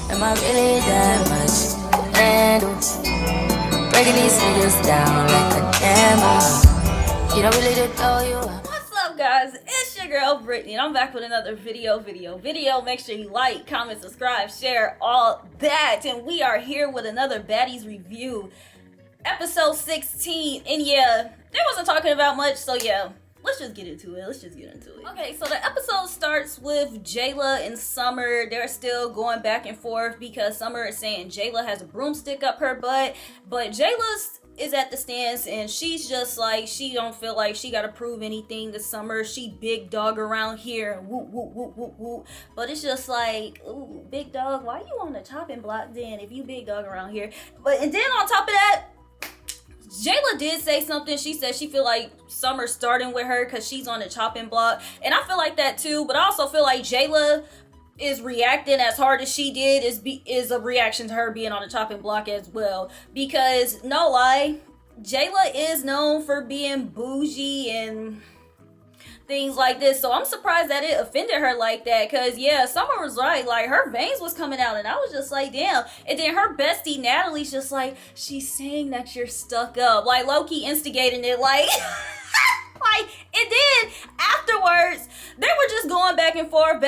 Am I really that much? And breaking these niggas down like a camel. You don't really know you are. What's up, guys? It's your girl Brittany, and I'm back with another video. Make sure you like, comment, subscribe, share, all that. And we are here with another Baddies review, episode 16. And yeah, they wasn't talking about much, so yeah. Let's just get into it. Okay, so the episode starts with Jayla and Summer. They're still going back and forth because Summer is saying Jayla has a broomstick up her butt, but Jayla is at the stands and she's just like, she don't feel like she gotta prove anything to Summer. She big dog around here, whoop, whoop, whoop, whoop, whoop. But it's just like, ooh, big dog, why you on the chopping block then if you big dog around here? And then on top of that, Jayla did say something. She said she feel like Summer's starting with her because she's on the chopping block. And I feel like that too. But I also feel like Jayla is reacting as hard as she did is a reaction to her being on the chopping block as well. Because, no lie, Jayla is known for being bougie and things like this, so I'm surprised that it offended her like that. Cause yeah, Summer was right, like her veins was coming out and I was just like, damn. And then her bestie Natalie's just like, she's saying that you're stuck up, like low-key instigating it, like like. And then afterwards they were just going back and forth,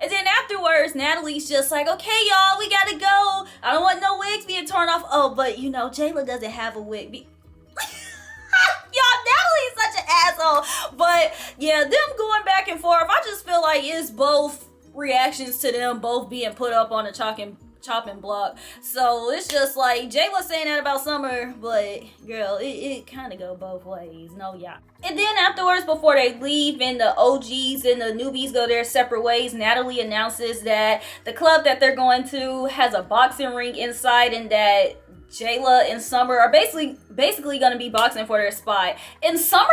and then afterwards Natalie's just like, okay y'all, we gotta go, I don't want no wigs being torn off. Oh, but you know, Jayla doesn't have a wig. Y'all, Natalie's such an asshole. But yeah, them going back and forth, I just feel like it's both reactions to them both being put up on a chopping block. So it's just like Jayla saying that about Summer, but girl, it kind of go both ways. No, yeah. And then afterwards, before they leave and the OGs and the newbies go their separate ways, Natalie announces that the club that they're going to has a boxing ring inside and that Jayla and Summer are basically going to be boxing for their spot. And Summer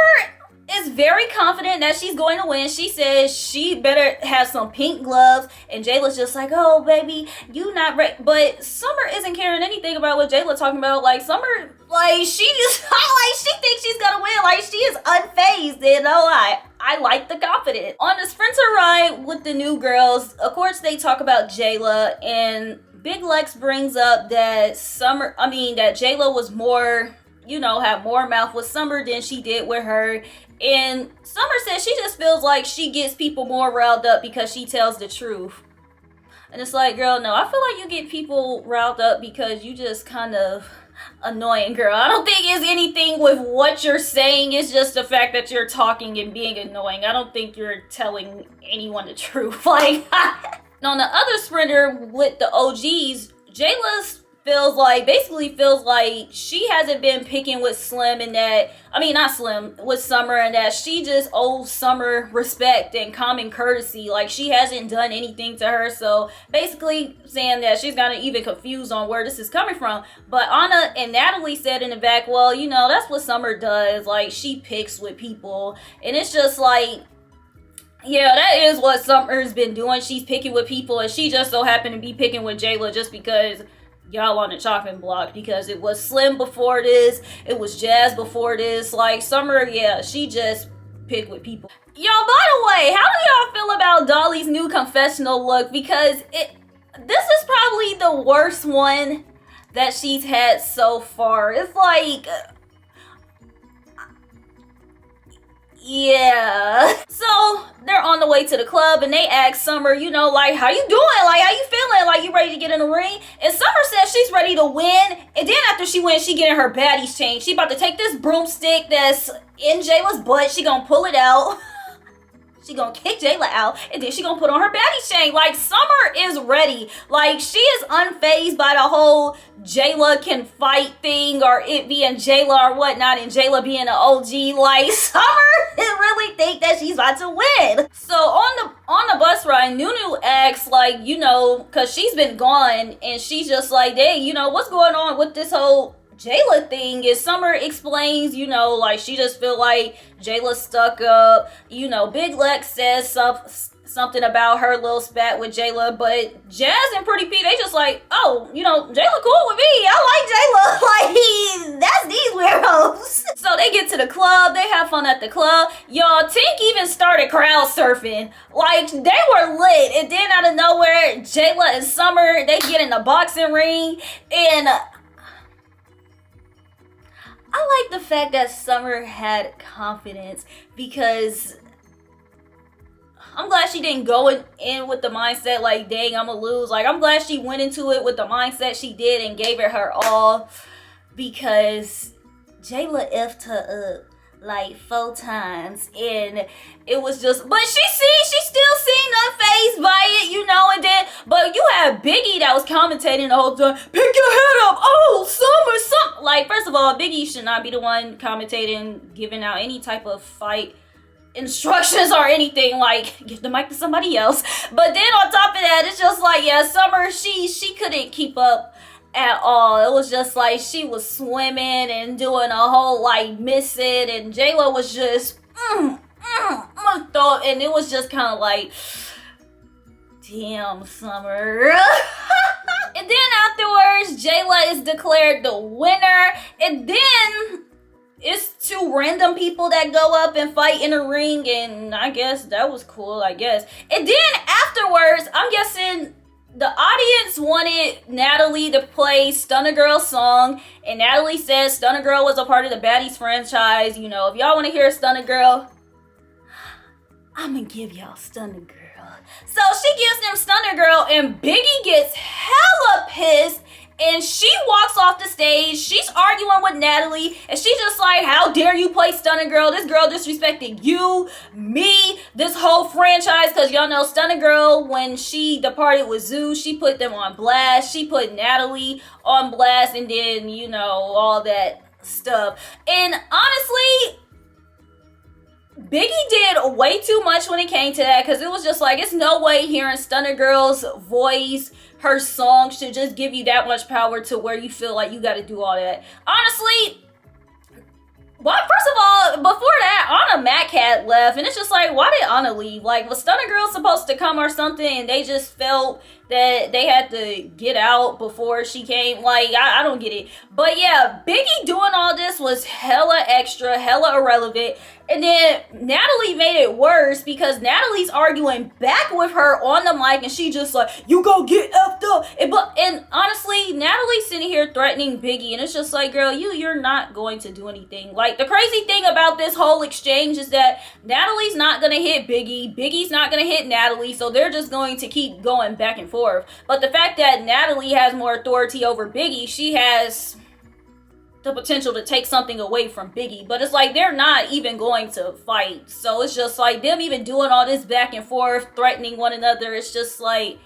is very confident that she's going to win. She says she better have some pink gloves. And Jayla's just like, oh, baby, you not ready. But Summer isn't caring anything about what Jayla talking about. Like, Summer, like, she just, like, she thinks she's going to win. Like, she is unfazed. You know, I like the confidence. On the Sprinter ride with the new girls, of course, they talk about Jayla, and Big Lex brings up that that Jayla was more, you know, had more mouth with Summer than she did with her. And Summer says she just feels like she gets people more riled up because she tells the truth. And it's like, girl, no, I feel like you get people riled up because you just kind of annoying, girl. I don't think it's anything with what you're saying. It's just the fact that you're talking and being annoying. I don't think you're telling anyone the truth. Like, on the other Sprinter with the OGs, Jayla basically feels like she hasn't been picking with Slim, and that, I mean, not Slim, with Summer, and that she just owes Summer respect and common courtesy. Like, she hasn't done anything to her, so basically saying that she's kind of even confused on where this is coming from. But Anna and Natalie said in the back, well, you know, that's what Summer does. Like, she picks with people, and it's just like, yeah, that is what Summer's been doing. She's picking with people, and she just so happened to be picking with Jayla just because y'all on the chopping block, because it was Slim before this, it was Jazz before this. Like, Summer, yeah, she just picked with people. Yo, by the way, how do y'all feel about Dolly's new confessional look? Because this is probably the worst one that she's had so far. It's like, yeah. So they're on the way to the club and they ask Summer, you know, like, how you doing? Like, how you feeling? Like, you ready to get in the ring? And Summer says she's ready to win. And then after she wins, she getting her baddies changed. She about to take this broomstick that's in Jayla's butt. She gonna pull it out. She gonna kick Jayla out, and then she gonna put on her baddie chain. Like, Summer is ready. Like, she is unfazed by the whole Jayla can fight thing, or it being Jayla or whatnot, and Jayla being an OG. Like, Summer really think that she's about to win. So on the bus ride, Nunu asks, like, you know, cause she's been gone, and she's just like, hey, you know, what's going on with this whole Jayla thing? Is Summer explains, you know, like, she just feel like Jayla's stuck up. You know, Big Lex says something about her little spat with Jayla, but Jazz and Pretty P, they just like, oh, you know, Jayla cool with me. I like Jayla. Like, that's these weirdos. So they get to the club. They have fun at the club. Y'all, Tink even started crowd surfing. Like, they were lit. And then out of nowhere, Jayla and Summer, they get in the boxing ring. And I like the fact that Summer had confidence, because I'm glad she didn't go in with the mindset like, dang, I'm gonna lose. Like, I'm glad she went into it with the mindset she did and gave it her all, because Jayla effed her up like 4 times, and it was just, but she still seemed unfazed by it, you know. And then, but you had Biggie that was commentating the whole time, pick your head up, oh, Summer. Like, first of all, Biggie should not be the one commentating, giving out any type of fight instructions or anything. Like, give the mic to somebody else. But then on top of that, it's just like, yeah, Summer, she couldn't keep up at all. It was just like she was swimming and doing a whole like missing, and Jayla was just and it was just kind of like, damn, Summer. And then afterwards, Jayla is declared the winner, and then it's 2 random people that go up and fight in a ring, and I guess that was cool, I guess. And then afterwards, I'm guessing the audience wanted Natalie to play Stunna Girl's song, and Natalie says Stunna Girl was a part of the Baddies franchise. You know, if y'all want to hear Stunna Girl, I'm gonna give y'all Stunna Girl. So she gives them Stunna Girl, and Biggie gets hella pissed, and she walks off the stage. She's arguing with Natalie, and she's just like, how dare you play Stunna Girl? This girl disrespected you, me, this whole franchise. Because y'all know Stunna Girl, when she departed with Zeus, she put them on blast. She put Natalie on blast, and then, you know, all that stuff. And honestly, Biggie did way too much when it came to that, because it was just like, it's no way hearing Stunna Girl's voice, her song, should just give you that much power to where you feel like you got to do all that. Honestly, well, first of all, before that, Anna Mac had left, and it's just like, why did Anna leave? Like, was Stunna Girl supposed to come or something, and they just felt that they had to get out before she came? Like, I don't get it. But yeah, Biggie doing all this was hella extra, hella irrelevant. And then Natalie made it worse, because Natalie's arguing back with her on the mic, and she just like, you go get effed up. And honestly, Natalie's sitting here threatening Biggie, and it's just like, girl, you're not going to do anything. Like, the crazy thing about this whole exchange is that Natalie's not gonna hit Biggie, Biggie's not gonna hit Natalie, so they're just going to keep going back and forth. But the fact that Natalie has more authority over Biggie, she has the potential to take something away from Biggie. But it's like, they're not even going to fight. So it's just like, them even doing all this back and forth, threatening one another, it's just like,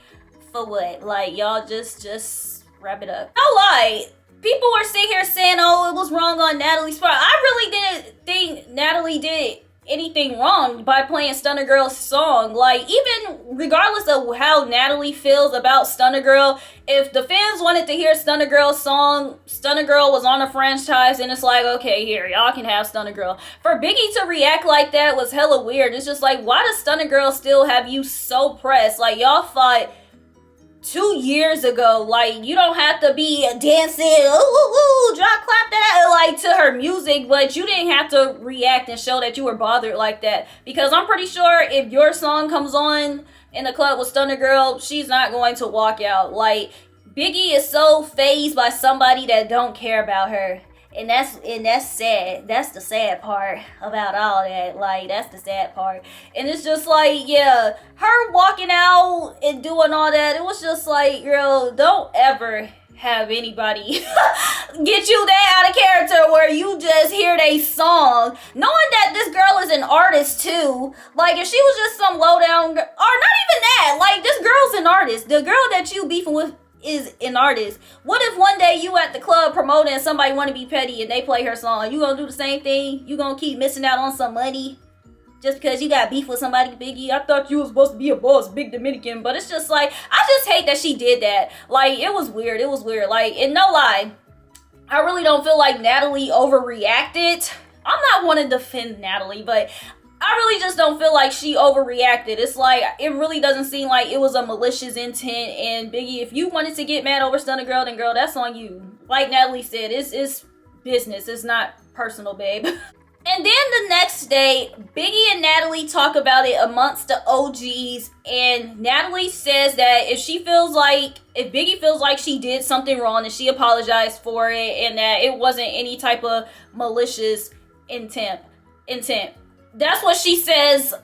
for what? Like, y'all just wrap it up. No lie, people were sitting here saying, oh, it was wrong on Natalie's part. I really didn't think Natalie did anything wrong by playing Stunna Girl's song. Like, even regardless of how Natalie feels about Stunna Girl, if the fans wanted to hear Stunna Girl's song, Stunna Girl was on a franchise, and it's like, okay, here, y'all can have Stunna Girl. For Biggie to react like that was hella weird. It's just like, why does Stunna Girl still have you so pressed? Like, y'all fought 2 years ago. Like, you don't have to be dancing, ooh, drop, clap that, like, to her music, but you didn't have to react and show that you were bothered like that. Because I'm pretty sure if your song comes on in the club with Stunna Girl, she's not going to walk out. Like, Biggie is so fazed by somebody that don't care about her. And that's sad. That's the sad part about all that. Like, that's the sad part. And it's just like, yeah, her walking out and doing all that, it was just like, girl, don't ever have anybody get you that out of character where you just hear they song, knowing that this girl is an artist too. Like, if she was just some low down girl, or not even that, like, this girl's an artist. The girl that you beefing with is an artist. What if one day you at the club promoting and somebody want to be petty and they play her song? You gonna do the same thing? You gonna keep missing out on some money just because you got beef with somebody? Biggie, I thought you was supposed to be a boss, big Dominican. But it's just like, I just hate that she did that. Like, it was weird. Like, and no lie, I really don't feel like Natalie overreacted. I'm not want to defend Natalie, but I really just don't feel like she overreacted. It's like, it really doesn't seem like it was a malicious intent. And Biggie, if you wanted to get mad over Stunner Girl, then girl, that's on you. Like Natalie said, it's business. It's not personal, babe. And then the next day, Biggie and Natalie talk about it amongst the OGs, and Natalie says that if Biggie feels like she did something wrong, and she apologized for it, and that it wasn't any type of malicious intent. That's what she says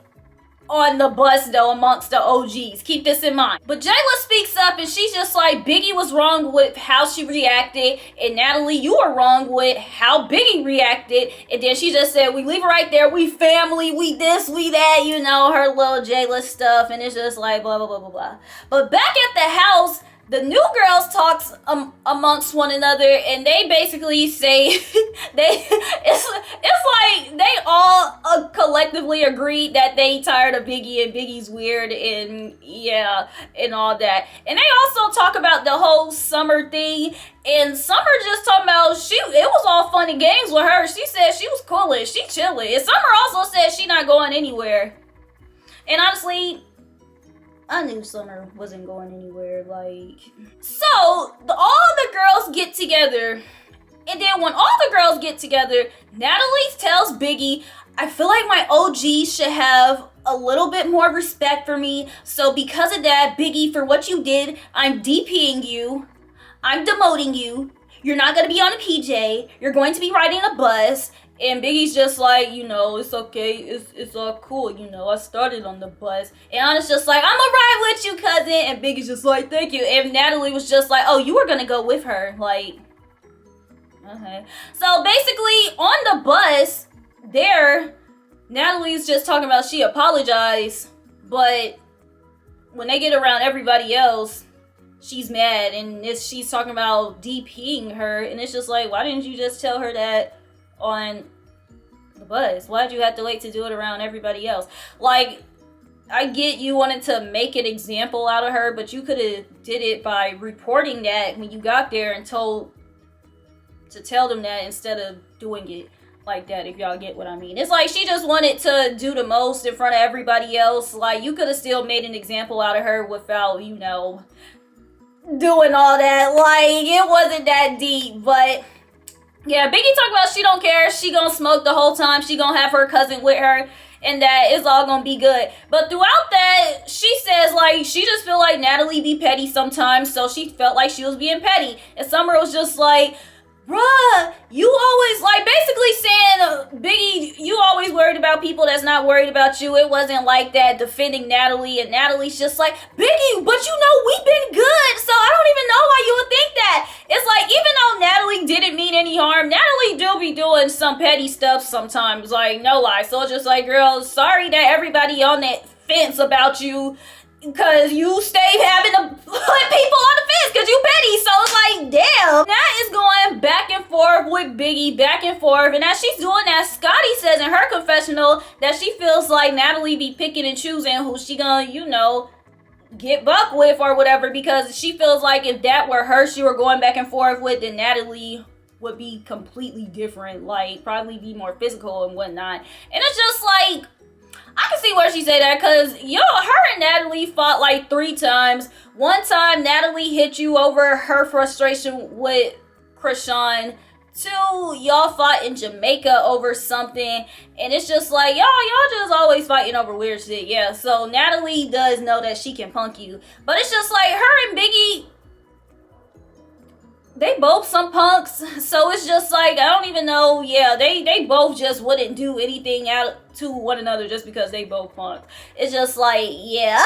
on the bus, though, amongst the OGs. Keep this in mind. But Jayla speaks up, and she's just like, Biggie was wrong with how she reacted, and Natalie, you were wrong with how Biggie reacted. And then she just said, we leave it right there. We family, we this, we that, you know, her little Jayla stuff. And it's just like, blah, blah, blah, blah, blah. But back at the house, the new girls talks amongst one another, and they basically say it's like they all collectively agreed that they tired of Biggie, and Biggie's weird, and yeah, and all that. And they also talk about the whole Summer thing, and Summer just talking about it was all fun and games with her. She said she was coolish, she chilling, and Summer also said she not going anywhere. And honestly, I knew Summer wasn't going anywhere, like. So, all the girls get together. And then when all the girls get together, Natalie tells Biggie, I feel like my OG should have a little bit more respect for me. So because of that, Biggie, for what you did, I'm DPing you. I'm demoting you. You're not going to be on a PJ. You're going to be riding a bus. And Biggie's just like, you know, it's okay, it's all cool, you know, I started on the bus. And Anna's just like, I'ma ride with you, cousin. And Biggie's just like, thank you. And Natalie was just like, oh, you were gonna go with her. Like, okay. So basically, on the bus, Natalie's just talking about she apologized. But when they get around everybody else, she's mad. And she's talking about DPing her. And it's just like, why didn't you just tell her that on the bus? Why'd you have to wait to do it around everybody else? Like, I get you wanted to make an example out of her, but you could have did it by reporting that when you got there and tell them that instead of doing it like that, if y'all get what I mean. It's like she just wanted to do the most in front of everybody else. Like, you could have still made an example out of her without, you know, doing all that. Like, it wasn't that deep, but yeah, Biggie talk about she don't care. She gonna smoke the whole time. She gonna have her cousin with her, and that it's all gonna be good. But throughout that, she says, like, she just feel like Natalie be petty sometimes, so she felt like she was being petty. And Summer was just like, bruh, you always, like, basically saying, Biggie, you always worried about people that's not worried about you. It wasn't like that, defending Natalie. And Natalie's just like, Biggie, but you know, we've been good, so I don't even know why you would think that. It's like, even though Natalie didn't mean any harm, Natalie do be doing some petty stuff sometimes, like, no lie. So it's just like, girl, sorry that everybody on that fence about you, because you stay having to put people on the fence because you petty. So it's like, damn. Nat is going back and forth with Biggie, back and forth. And as she's doing that, Scotty says in her confessional that she feels like Natalie be picking and choosing who she gonna, you know, get buck with or whatever. Because she feels like if that were her, she were going back and forth with, then Natalie would be completely different. Like, probably be more physical and whatnot. And it's just like, I can see where she say that, because, her and Natalie fought like 3 times. One time, Natalie hit you over her frustration with Krishan. 2, y'all fought in Jamaica over something. And it's just like, y'all just always fighting over weird shit. Yeah, so Natalie does know that she can punk you. But it's just like, her and Biggie, they both some punks, so it's just like, I don't even know. Yeah, they both just wouldn't do anything out to one another just because they both punks. It's just like, yeah.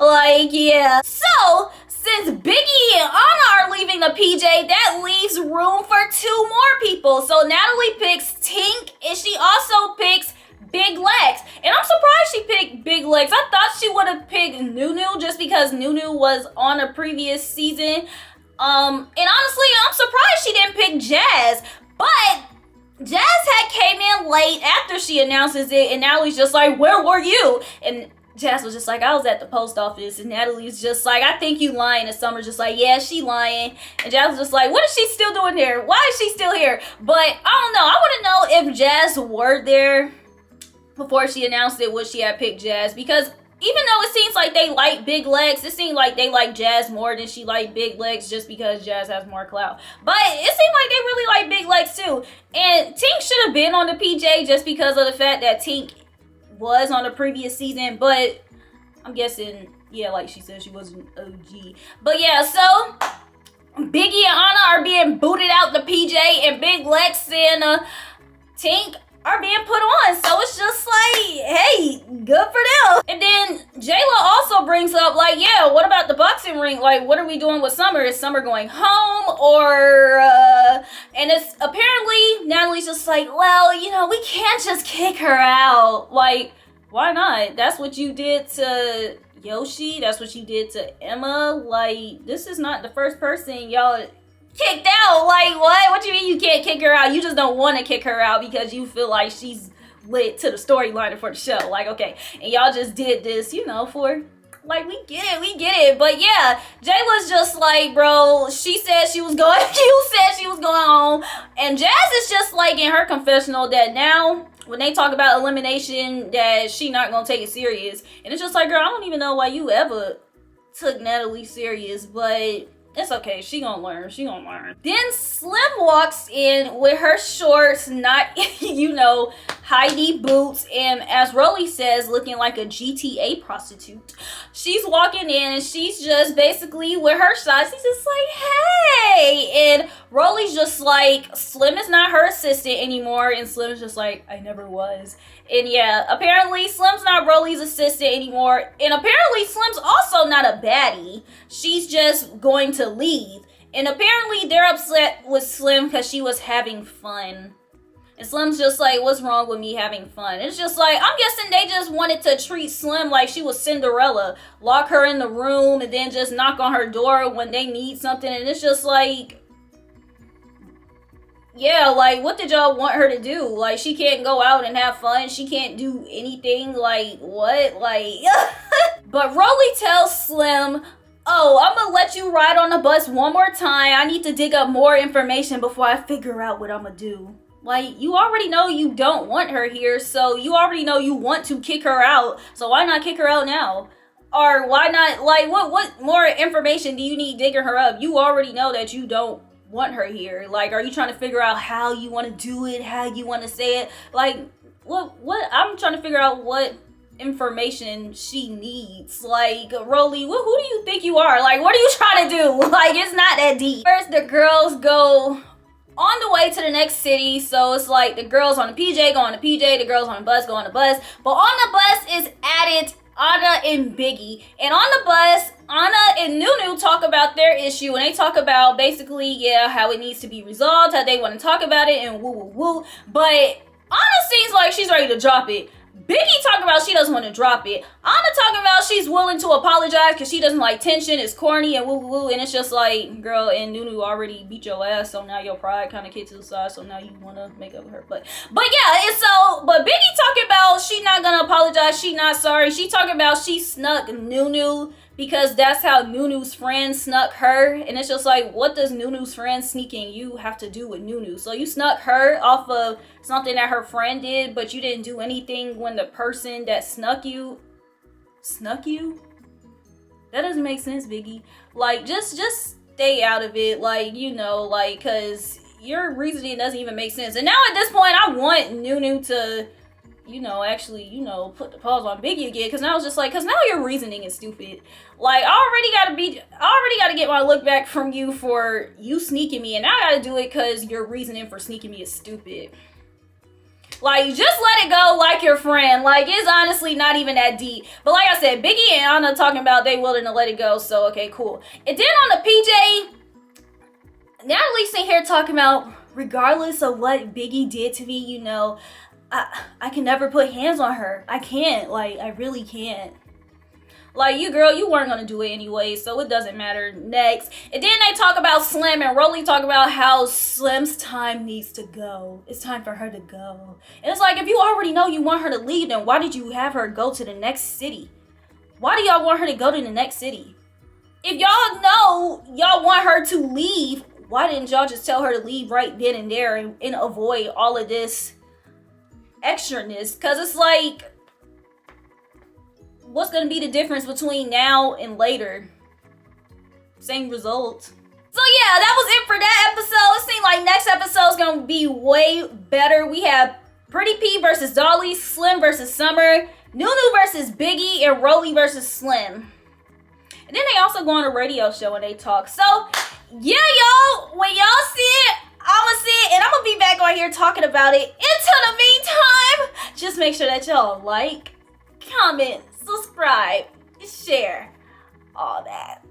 Like, yeah. So, since Biggie and Anna are leaving the PJ, that leaves room for 2 more people. So Natalie picks Tink, and she also picks Big Legs. And I'm surprised she picked Big Legs. I thought she would have picked Nunu just because Nunu was on a previous season. And honestly, I'm surprised she didn't pick Jazz. But Jazz had came in late after she announces it, and Natalie's just like, where were you? And Jazz was just like, I was at the post office. And Natalie's just like, I think you lying. And Summer's just like, yeah, she lying. And Jazz was just like, what is she still doing there? Why is she still here? But I don't know. I want to know if Jazz were there before she announced it, would she have picked Jazz? Because even though it seems like they like Big Legs, it seemed like they like Jazz more than she liked Big Legs just because Jazz has more clout. But it seemed like they really like Big Legs too. And Tink should have been on the PJ just because of the fact that Tink was on the previous season. But I'm guessing, yeah, like she said, she was an OG. But yeah, so Biggie and Anna are being booted out the PJ, and Big Lex and Tink are being put on. So it's just like, hey, good for them. And then Jayla also brings up, like, yeah, what about the boxing ring? Like, what are we doing with Summer? Is Summer going home? Or, and it's apparently Natalie's just like, well, you know, we can't just kick her out. Like, why not? That's what you did to Yoshi. That's what you did to Emma. Like, this is not the first person y'all kicked out. Like, what? What do you mean you can't kick her out? You just don't want to kick her out because you feel like she's lit to the storyline for the show. Like, okay. And y'all just did this, you know, for, like, we get it. But yeah, Jayla's just like, bro, she said she was going, you said she was going home. And Jazz is just like in her confessional that now, when they talk about elimination, that she not gonna take it serious. And it's just like, girl, I don't even know why you ever took Natalie serious, but it's okay. She gonna learn. Then Slim walks in with her shorts, not, you know, high-knee boots, and as Rolly says, looking like a GTA prostitute. She's walking in and she's just basically with her shots. She's just like, hey! And Rolly's just like, Slim is not her assistant anymore, and Slim's just like, I never was. And yeah, apparently Slim's not Rolly's assistant anymore. And apparently Slim's also not a baddie. She's just going to leave. And apparently they're upset with Slim because she was having fun. And Slim's just like, what's wrong with me having fun? It's just like, I'm guessing they just wanted to treat Slim like she was Cinderella. Lock her in the room and then just knock on her door when they need something. And it's just like, yeah, like, what did y'all want her to do? Like, she can't go out and have fun. She can't do anything. Like, what? Like, but Rolly tells Slim, oh, I'm gonna let you ride on the bus one more time. I need to dig up more information before I figure out what I'm gonna do. Like, you already know you don't want her here, so you already know you want to kick her out. So why not kick her out now? Or why not, like, what more information do you need digging her up? You already know that you don't want her here. Like, are you trying to figure out how you want to do it, how you want to say it? Like, what I'm trying to figure out what information she needs. Like, Rolly, who do you think you are? Like, what are you trying to do? Like, it's not that deep. First, the girls go on the way to the next city, so it's like the girls on the PJ go on the PJ, the girls on the bus go on the bus, but on the bus is added Anna and Biggie. And on the bus, Anna and Nunu talk about their issue, and they talk about basically, yeah, how it needs to be resolved, how they want to talk about it, and woo. But Anna seems like she's ready to drop it. Biggie talking about she doesn't want to drop it. Anna talking about she's willing to apologize because she doesn't like tension, it's corny, and woo. And it's just like, girl, and Nunu already beat your ass, so now your pride kind of kicked to the side, so now you want to make up with her. But yeah, and so, but Biggie talking about she not gonna apologize, she not sorry. She talking about she snuck Nunu because that's how Nunu's friend snuck her. And it's just like, what does Nunu's friend sneaking you have to do with Nunu? So you snuck her off of something that her friend did, but you didn't do anything when the person that snuck you? That doesn't make sense, Biggie. Like, just stay out of it. Like, you know, like, cause your reasoning doesn't even make sense. And now at this point, I want Nunu to, you know, actually, you know, put the pause on Biggie again, because now I was just like, because now your reasoning is stupid. Like, I already gotta get my look back from you for you sneaking me, and now I gotta do it because your reasoning for sneaking me is stupid. Like, just let it go like your friend. Like, it's honestly not even that deep. But like I said, Biggie and Anna talking about they willing to let it go, so okay, cool. And then on the PJ, Natalie's sitting here talking about, regardless of what Biggie did to me, you know, I can never put hands on her. I can't. Like, I really can't. Like, you girl, you weren't gonna do it anyway, so it doesn't matter. Next. And then they talk about Slim, and Rolly talk about how Slim's time needs to go. It's time for her to go. And it's like, if you already know you want her to leave, then why did you have her go to the next city? Why do y'all want her to go to the next city? If y'all know y'all want her to leave, why didn't y'all just tell her to leave right then and there and avoid all of this extraness, because it's like, what's gonna be the difference between now and later? Same result. So yeah, that was it for that episode. It seemed like next episode is gonna be way better. We have Pretty P versus Dolly, Slim versus Summer, Nunu versus Biggie, and Rolly versus Slim. And then they also go on a radio show and they talk. So yeah, y'all, when y'all see it, I'ma see it, and I'm gonna be back on here talking about it. Until the meantime, just make sure that y'all like, comment, subscribe, share, all that.